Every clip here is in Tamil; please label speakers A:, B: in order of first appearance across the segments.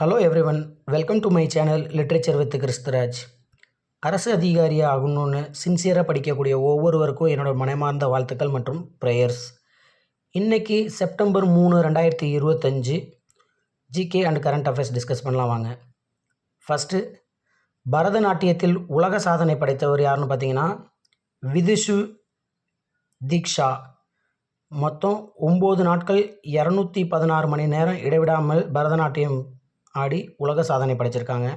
A: Hello everyone, welcome to my channel literature with Christuraj. அரசு அதிகாரியாக ஆகணும்னு சின்சியராக படிக்கக்கூடிய ஒவ்வொருவருக்கும் என்னோட மனமார்ந்த வாழ்த்துக்கள் மற்றும் ப்ரேயர்ஸ். இன்றைக்கி September 3, 2025 GK and current affairs discuss பண்ணலாம் வாங்க. ஃபஸ்ட்டு, பரதநாட்டியத்தில் உலக சாதனை படைத்தவர் யாருன்னு பார்த்தீங்கன்னா விதுஷு தீக்ஷா. மொத்தம் 9 நாட்கள் 216 மணி நேரம் இடைவிடாமல் பரதநாட்டியம் ஆடி உலக சாதனை படைச்சிருக்காங்க.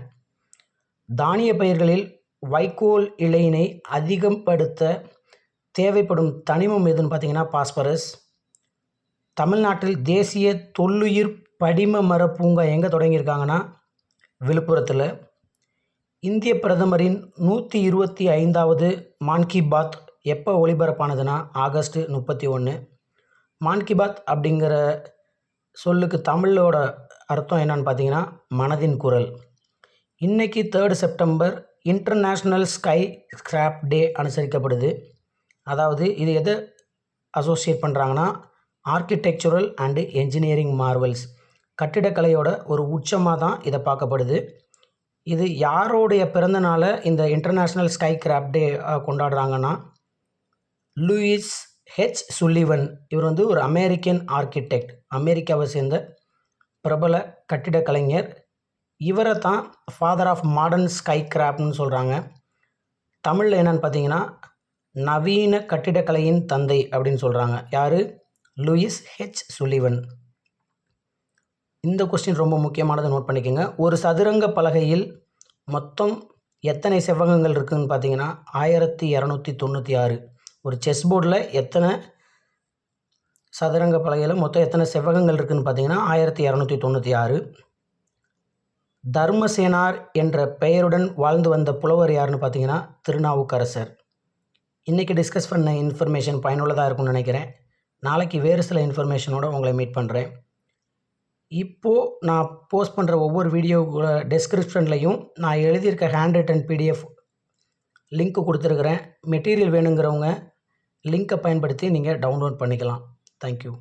A: தானிய பயிர்களில் வைக்கோல் இலையினை அதிகப்படுத்த தேவைப்படும் தனிமம் எதுன்னு பார்த்தீங்கன்னா பாஸ்பரஸ். தமிழ்நாட்டில் தேசிய தொல்லுயிர் படிம மர பூங்கா எங்கே தொடங்கியிருக்காங்கன்னா விழுப்புரத்தில். இந்திய பிரதமரின் 125வது மான் கி பாத் எப்போ ஒளிபரப்பானதுன்னா ஆகஸ்ட் 31. மான் கி பாத் அப்படிங்கிற சொல்லுக்கு தமிழோட அர்த்தம் என்னன்னு பார்த்தீங்கன்னா மனதின் குரல். இன்றைக்கி 3 செப்டம்பர் இன்டர்நேஷ்னல் ஸ்கை ஸ்கிராப் டே அனுசரிக்கப்படுது. அதாவது இது எதை அசோசியேட் பண்ணுறாங்கன்னா ஆர்கிடெக்சுரல் அண்டு என்ஜினியரிங் மார்வல்ஸ், கட்டிடக்கலையோட ஒரு உச்சமாக தான் இதை பார்க்கப்படுது. இது யாரோடைய பிறந்தநாளை இந்த இன்டர்நேஷ்னல் ஸ்கை ஸ்கிராப் டே கொண்டாடுறாங்கன்னா லூயிஸ் ஹெச் சுல்லிவன். இவர் ஒரு அமெரிக்கன் ஆர்கிடெக்ட், அமெரிக்காவை சேர்ந்த பிரபல கட்டிடக்கலைஞர். இவரை தான் ஃபாதர் ஆஃப் மாடர்ன் ஸ்கை கிராப்ட்னு சொல்கிறாங்க. தமிழில் என்னென்னு பார்த்தீங்கன்னா நவீன கட்டிடக்கலையின் தந்தை அப்படின்னு சொல்கிறாங்க. யார்? Louis H Sullivan. இந்த கொஸ்டின் ரொம்ப முக்கியமானதை நோட் பண்ணிக்கோங்க. ஒரு சதுரங்க பலகையில் மொத்தம் எத்தனை செவ்வகங்கள் இருக்குதுன்னு பார்த்தீங்கன்னா 1296. ஒரு செஸ் போர்டில் எத்தனை சதுரங்க பலகையில் மொத்தம் எத்தனை செவ்வகங்கள் இருக்குதுன்னு பார்த்தீங்கன்னா 1296. தர்மசேனார் என்ற பெயருடன் வாழ்ந்து வந்த புலவர் யாருன்னு பார்த்தீங்கன்னா திருநாவுக்கரசர். இன்றைக்கி டிஸ்கஸ் பண்ண இன்ஃபர்மேஷன் பயனுள்ளதாக இருக்கும்னு நினைக்கிறேன். நாளைக்கு வேறு சில இன்ஃபர்மேஷனோடு உங்களை மீட் பண்ணுறேன். இப்போது நான் போஸ்ட் பண்ணுற ஒவ்வொரு வீடியோ டெஸ்கிரிப்ஷன்லையும் நான் எழுதியிருக்க ஹேண்ட் ரிட்டன் பிடிஎஃப் லிங்க்கு கொடுத்துருக்குறேன். மெட்டீரியல் வேணுங்கிறவங்க லிங்க்கை பயன்படுத்தி நீங்கள் டவுன்லோட் பண்ணிக்கலாம். Thank you.